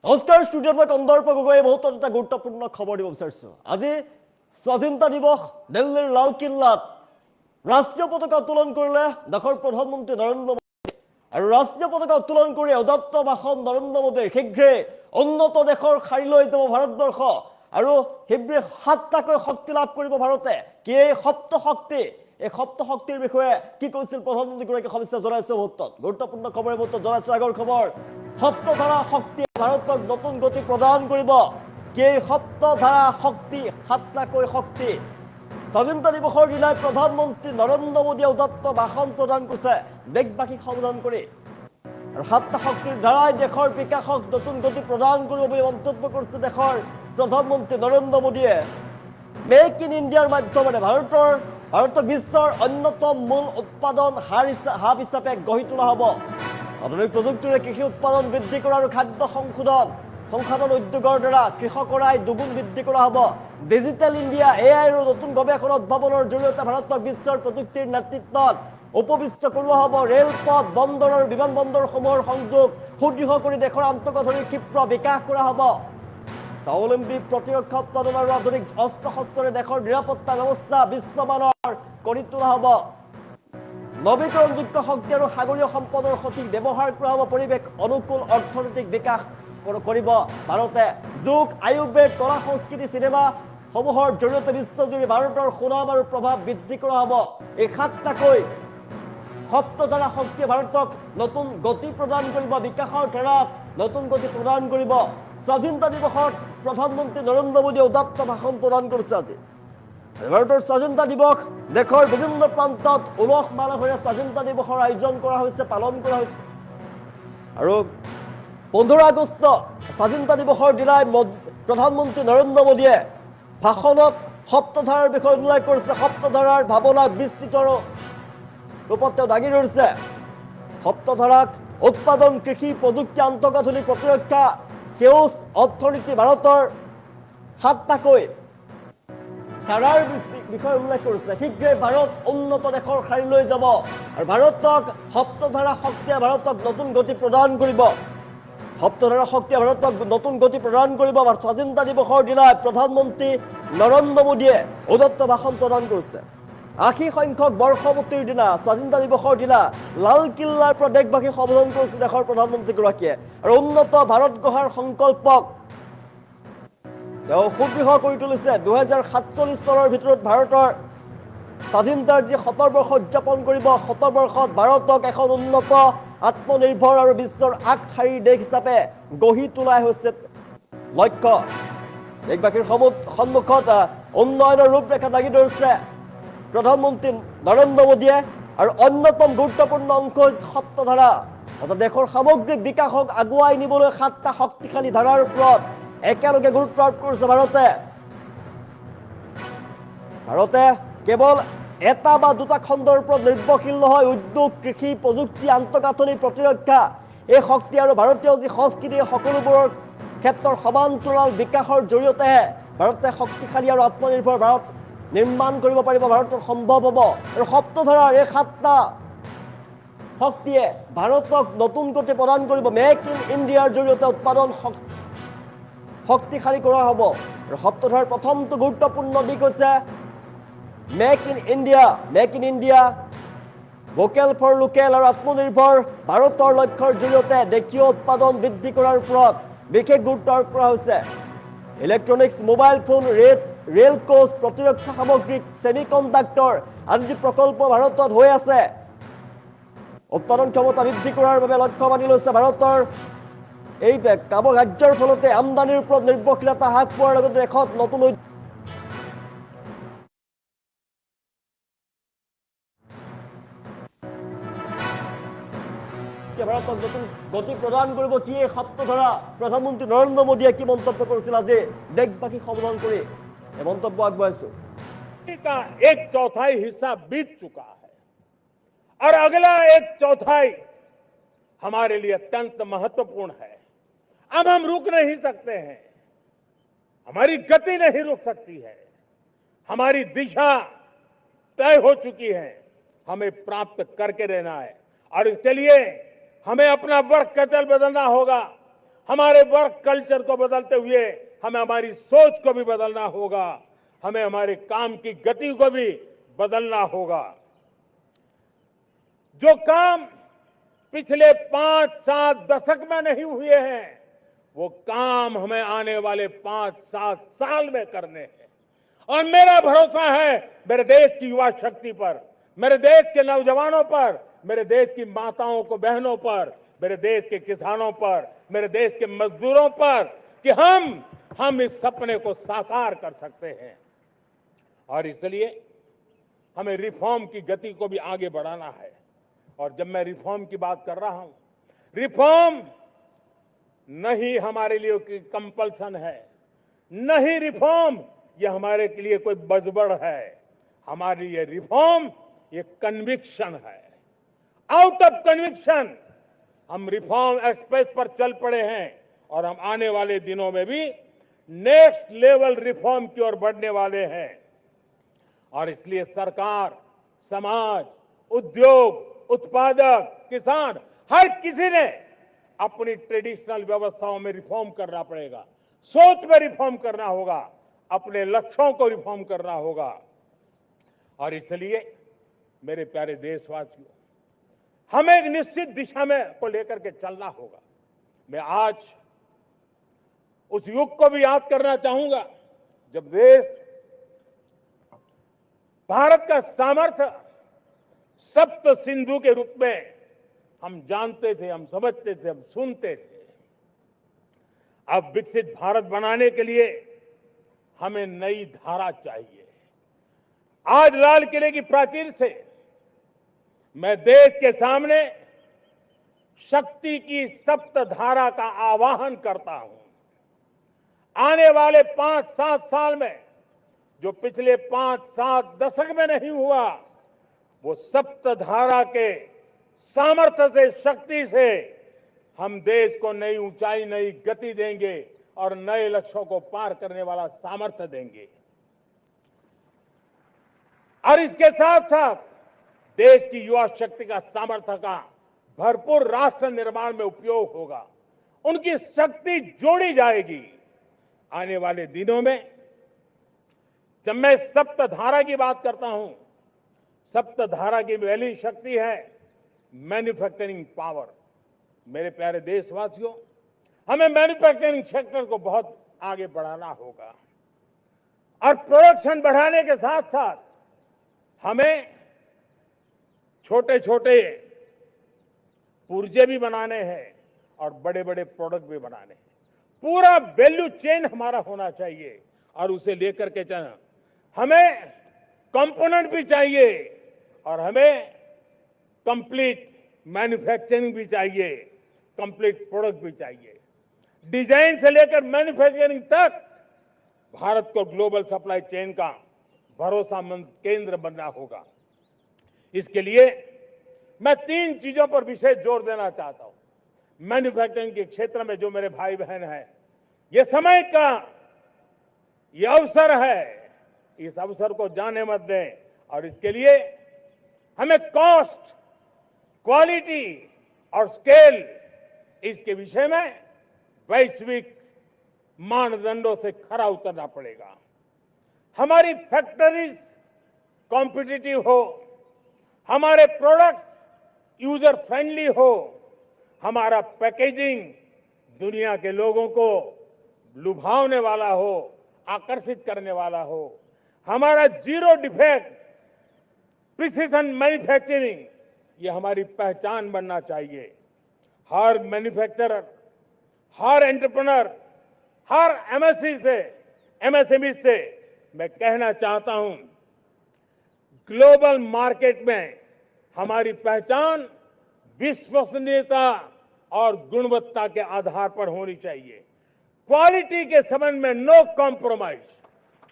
নমস্কাৰ ষ্টুডিঅ'ত মই কন্দৰ্প গগৈ মুহূৰ্তত এটা গুৰুত্বপূৰ্ণ খবৰ দিব বিচাৰিছোঁ। আজি স্বাধীনতা দিৱস দিল্লীৰ লালকিল্লাত ৰাষ্ট্ৰীয় পতাকা উত্তোলন কৰিলে দেশৰ প্ৰধানমন্ত্ৰী নৰেন্দ্ৰ মোদী। আৰু ৰাষ্ট্ৰীয় পতাকা উত্তোলন কৰি উদাত্ত ভাষণ নৰেন্দ্ৰ মোদীৰ শীঘ্ৰে উন্নত দেশৰ শাৰীলৈ যাব ভাৰতবৰ্ষ আৰু শীঘ্ৰে ৭টাকৈ শক্তি লাভ কৰিব ভাৰতে। কি এই সপ্ত শক্তি, এই সপ্ত শক্তিৰ বিষয়ে কি কৈছিল প্ৰধানমন্ত্ৰীগৰাকীয়ে সমস্যা জনাইছে মুহূৰ্তত। গুৰুত্বপূৰ্ণ খবৰ এই মুহূৰ্তত জনাইছোঁ। আগৰ খবৰ, সপ্তধাৰা শক্তি ভাৰতক নতুন গতি প্ৰদান কৰিব। কি এই সপ্তধাৰা শক্তি, ৭টাকৈ শক্তি। স্বাধীনতা দিৱসৰ দিনাই প্ৰধানমন্ত্ৰী নৰেন্দ্ৰ মোদীয়ে উদাত্ত ভাষণ প্ৰদান কৰিছে দেশবাসীক সম্বোধন কৰি। আৰু ৭টা শক্তিৰ দ্বাৰাই দেশৰ বিকাশক নতুন গতি প্ৰদান কৰিব বুলি মন্তব্য কৰিছে দেশৰ প্ৰধানমন্ত্ৰী নৰেন্দ্ৰ মোদীয়ে। মেক ইন ইণ্ডিয়াৰ মাধ্যমেৰে ভাৰতক বিশ্বৰ অন্যতম মূল উৎপাদন হাব হিচাপে গঢ়ি তোলা হ'ব। আধুনিক প্ৰযুক্তিৰে কৃষি উৎপাদন বৃদ্ধি কৰা আৰু খাদ্য সংসাধন উদ্যোগৰ দ্বাৰা কৃষকৰ আয় দুগুণ বৃদ্ধি কৰা হ'ব। ডিজিটেল ইণ্ডিয়া, AI আৰু নতুন গৱেষণা উদ্ভাৱনৰ জৰিয়তে ভাৰতক বিশ্বৰ প্ৰযুক্তিৰ নেতৃত্বত উপবিষ্ট কৰোৱা হ'ব। ৰেলপথ, বন্দৰ আৰু বিমানবন্দৰসমূহৰ সংযোগ সুদৃঢ় কৰি দেশৰ আন্তঃগাঁথনিৰ ক্ষীপ্ৰ বিকাশ কৰা হ'ব। স্বাৱলম্বী প্ৰতিৰক্ষা উৎপাদন আৰু আধুনিক অস্ত্ৰ শস্ত্ৰৰে দেশৰ নিৰাপত্তা ব্যৱস্থা বিশ্বমানৰ কৰি তোলা হ'ব। নৱীকৰণযোগ্য শক্তি আৰু সাগৰীয় সম্পদৰ সঠিক ব্যৱহাৰ কৰা হ'ব। পৰিৱেশ অনুকূল অৰ্থনৈতিক বিকাশ কৰিব ভাৰতে। যোগ, আয়ুৰ্বেদ, কলা সংস্কৃতি, চিনেমাসমূহৰ জৰিয়তে বিশ্বজুৰি ভাৰতৰ সুনাম আৰু প্ৰভাৱ বৃদ্ধি কৰা হ'ব। এই ৭টাকৈ সপ্তধাৰা শক্তিয়ে ভাৰতক নতুন গতি প্ৰদান কৰিব, বিকাশৰ ধাৰাত নতুন গতি প্ৰদান কৰিব। স্বাধীনতা দিৱসত প্ৰধানমন্ত্ৰী নৰেন্দ্ৰ মোদীয়ে উদাত্ত ভাষণ প্ৰদান কৰিছে। আজি ভাৰতৰ স্বাধীনতা দিৱস দেশৰ বিভিন্ন প্ৰান্তত উলহ মালহেৰে স্বাধীনতা দিৱসৰ আয়োজন কৰা হৈছে, পালন কৰা হৈছে। আৰু 15 আগষ্ট স্বাধীনতা দিৱসৰ দিনাই প্ৰধানমন্ত্ৰী নৰেন্দ্ৰ মোদীয়ে ভাষণত সপ্তধাৰাৰ বিষয়ে উল্লেখ কৰিছে। সপ্তধাৰাৰ ভাৱনাক বিস্তৃত ৰূপত তেওঁ দাঙি ধৰিছে। সপ্তধাৰাক উৎপাদন, কৃষি, প্ৰযুক্তি, আন্তঃগাঁথনি, প্ৰতিৰক্ষা, সেউজ অৰ্থনীতি, ভাৰতৰ ৭টাকৈ ধাৰাৰ বিষয়ে উল্লেখ কৰিছে। শীঘ্ৰে ভাৰত উন্নত দেশৰ শাৰীলৈ যাব আৰু ভাৰতক সপ্তধাৰা শক্তিয়ে ভাৰতক নতুন গতি প্ৰদান কৰিব। সপ্তধাৰা শক্তিয়ে ভাৰতক নতুন গতি প্ৰদান কৰিব। স্বাধীনতা দিৱসৰ দিনাই প্ৰধানমন্ত্ৰী নৰেন্দ্ৰ মোদীয়ে উদাত্ত ভাষণ প্ৰদান কৰিছে। ৮০ সংখ্যক বৰ্ষপূৰ্তিৰ দিনা, স্বাধীনতা দিৱসৰ দিনা লালকিল্লাৰ পৰা দেশবাসীক সম্বোধন কৰিছে দেশৰ প্ৰধানমন্ত্ৰীগৰাকীয়ে। আৰু উন্নত ভাৰত গঢ়াৰ সংকল্পক তেওঁ সুদৃঢ় কৰি তুলিছে। 2047 চনৰ ভিতৰত ভাৰতৰ স্বাধীনতাৰ যি ৭০ বৰ্ষ উদযাপন কৰিব, ৭০ বৰ্ষত ভাৰতক এখন উন্নত, আত্মনিৰ্ভৰ আৰু বিশ্বৰ আগশাৰীৰ দেশ হিচাপে গঢ়ি তোলাই হৈছে লক্ষ্য। দেশবাসীৰ সন্মুখত উন্নয়নৰ ৰূপৰেখা দাঙি ধৰিছে প্ৰধানমন্ত্ৰী নৰেন্দ্ৰ মোদীয়ে। আৰু অন্যতম গুৰুত্বপূৰ্ণ অংশ হৈছে সপ্তধাৰা, অৰ্থাৎ দেশৰ সামগ্ৰিক বিকাশক আগুৱাই নিবলৈ ৭টা শক্তিশালী ধাৰাৰ ওপৰত একেলগে গুৰুত্ব আৰোপ কৰিছে ভাৰতে কেৱল এটা বা দুটা খণ্ডৰ ওপৰত নিৰ্ভৰশীল নহয়। উদ্যোগ, কৃষি, প্ৰযুক্তি, আন্তঃগাঁথনি, প্ৰতিৰক্ষা, এই শক্তি আৰু ভাৰতীয় যি সংস্কৃতি, সকলোবোৰৰ ক্ষেত্ৰৰ সমান্তৰাল বিকাশৰ জৰিয়তেহে ভাৰতে শক্তিশালী আৰু আত্মনিৰ্ভৰ ভাৰত নিৰ্মাণ কৰিব পাৰিব, ভাৰতৰ সম্ভৱ হ'ব। আৰু সপ্তধাৰাৰ এই ৭টা শক্তিয়ে ভাৰতক নতুন গতি প্ৰদান কৰিব। মেক ইন ইণ্ডিয়াৰ জৰিয়তে উৎপাদন শক্তিশালী কৰা হ'ব। আৰু সপ্তধাৰাৰ প্ৰথমটো গুৰুত্বপূৰ্ণ দিশ হৈছে make in India. Make in India, vocal for local আৰু আত্মনিৰ্ভৰ ভাৰতৰ লক্ষ্যৰ জৰিয়তে দেশীয় উৎপাদন বৃদ্ধি কৰাৰ ওপৰত বিশেষ গুৰুত্ব আৰোপ কৰা হৈছে। Electronics, mobile phone, rail coach, প্ৰতিৰক্ষা সামগ্ৰী, ছেমি কণ্ডাক্টৰ আদি যি প্ৰকল্প ভাৰতত হৈ আছে, উৎপাদন ক্ষমতা বৃদ্ধি কৰাৰ বাবে লক্ষ্য বান্ধি লৈছে ভাৰতৰ। এই কাৰ্যৰ ফলতে আমদানিৰ ওপৰত নিৰ্ভৰশীলতা হ্ৰাস পোৱাৰ লগতে দেশত নতুন ভাৰতক নতুন গতি প্ৰদান কৰিব। কি এই সপ্তধাৰা, প্ৰধানমন্ত্ৰী নৰেন্দ্ৰ মোদীয়ে কি মন্তব্য কৰিছিল আজি দেশবাসীক সম্বোধন কৰি এই মন্তব্য আগবঢ়াইছো। का 1/4 हिस्सा बीत चुका है और अगला 1/4 हमारे लिए अत्यंत महत्वपूर्ण है। अब हम रुक नहीं सकते हैं, हमारी गति नहीं रुक सकती है, हमारी दिशा तय हो चुकी है, हमें प्राप्त करके रहना है। और इसके लिए हमें अपना वर्क कल्चर बदलना होगा, हमारे वर्क कल्चर को बदलते हुए हमें हमारी सोच को भी बदलना होगा, हमें हमारे काम की गति को भी बदलना होगा। जो काम पिछले 5-7 दशक में नहीं हुए हैं, वो काम हमें आने वाले 5-7 साल में करने हैं। और मेरा भरोसा है मेरे देश की युवा शक्ति पर, मेरे देश के नौजवानों पर, मेरे देश की माताओं को बहनों पर, मेरे देश के किसानों पर, मेरे देश के मजदूरों पर कि हम इस सपने को साकार कर सकते हैं। और इसलिए हमें रिफॉर्म की गति को भी आगे बढ़ाना है। और जब मैं रिफॉर्म की बात कर रहा हूं, रिफॉर्म नहीं हमारे लिए कोई कंपल्सन है, नहीं रिफॉर्म ये हमारे के लिए कोई बजबड़ है। हमारे लिए रिफॉर्म ये कन्विक्शन है। आउट ऑफ कन्विक्शन हम रिफॉर्म एक्सप्रेस पर चल पड़े हैं और हम आने वाले दिनों में भी नेक्स्ट लेवल रिफॉर्म की ओर बढ़ने वाले हैं। और इसलिए सरकार, समाज, उद्योग, उत्पादक, किसान, हर किसी ने अपनी ट्रेडिशनल व्यवस्थाओं में रिफॉर्म करना पड़ेगा, सोच में रिफॉर्म करना होगा, अपने लक्ष्यों को रिफॉर्म करना होगा। और इसलिए मेरे प्यारे देशवासियों, हमें एक निश्चित दिशा में को लेकर के चलना होगा। मैं आज उस युग को भी याद करना चाहूंगा जब देश, भारत का सामर्थ्य सप्त सिंधु के रूप में हम जानते थे, हम समझते थे, हम सुनते थे। अब विकसित भारत बनाने के लिए हमें नई धारा चाहिए। आज लाल किले की प्राचीर से मैं देश के सामने शक्ति की सप्त धारा का आवाहन करता हूं। आने वाले 5-7 साल में जो पिछले 5-7 दशक में नहीं हुआ, वो सप्त धारा के सामर्थ्य से, शक्ति से हम देश को नई ऊंचाई, नई गति देंगे और नए लक्ष्यों को पार करने वाला सामर्थ्य देंगे। और इसके साथ साथ देश की युवा शक्ति का सामर्थ्य का भरपूर राष्ट्र निर्माण में उपयोग होगा, उनकी शक्ति जोड़ी जाएगी। आने वाले दिनों में जब मैं सप्तधारा की बात करता हूं, सप्तधारा की पहली शक्ति है मैन्युफैक्चरिंग पावर। मेरे प्यारे देशवासियों, हमें मैन्युफैक्चरिंग सेक्टर को बहुत आगे बढ़ाना होगा और प्रोडक्शन बढ़ाने के साथ साथ हमें छोटे छोटे पुर्जे भी बनाने हैं और बड़े बड़े प्रोडक्ट भी बनाने हैं। पूरा वैल्यू चेन हमारा होना चाहिए और उसे लेकर के चलना। हमें कंपोनेंट भी चाहिए और हमें कंप्लीट मैन्युफैक्चरिंग भी चाहिए, कंप्लीट प्रोडक्ट भी चाहिए। डिजाइन से लेकर मैन्युफैक्चरिंग तक भारत को ग्लोबल सप्लाई चेन का भरोसामंद केंद्र बनना होगा। इसके लिए मैं 3 चीजों पर विशेष जोर देना चाहता हूं। मैन्युफैक्चरिंग के क्षेत्र में जो मेरे भाई बहन हैं, ये समय का ये अवसर है, इस अवसर को जाने मत दें। और इसके लिए हमें कॉस्ट, क्वालिटी और स्केल, इसके विषय में वैश्विक मानदंडों से खरा उतरना पड़ेगा। हमारी फैक्ट्रीज कॉम्पिटिटिव हो, हमारे प्रोडक्ट्स यूजर फ्रेंडली हो, हमारा पैकेजिंग दुनिया के लोगों को लुभावने वाला हो, आकर्षित करने वाला हो, हमारा जीरो डिफेक्ट प्रिसिजन मैन्युफैक्चरिंग ये हमारी पहचान बनना चाहिए। हर मैन्युफैक्चरर, हर एंटरप्रेन्योर, हर एमएसएमई से मैं कहना चाहता हूं, ग्लोबल मार्केट में हमारी पहचान विश्वसनीयता और गुणवत्ता के आधार पर होनी चाहिए। क्वालिटी के संबंध में नो कॉम्प्रोमाइज।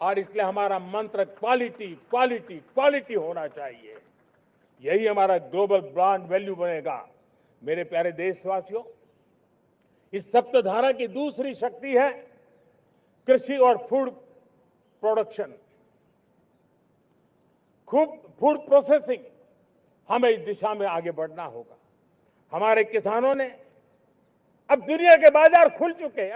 और इसलिए हमारा मंत्र क्वालिटी, क्वालिटी, क्वालिटी होना चाहिए। यही हमारा ग्लोबल ब्रांड वैल्यू बनेगा। मेरे प्यारे देशवासियों, इस सप्तधारा की दूसरी शक्ति है कृषि और फूड प्रोडक्शन, फूड प्रोसेसिंग। हमें इस दिशा में आगे बढ़ना होगा। हमारे किसानों ने अब दुनिया के बाजार खुल चुके हैं।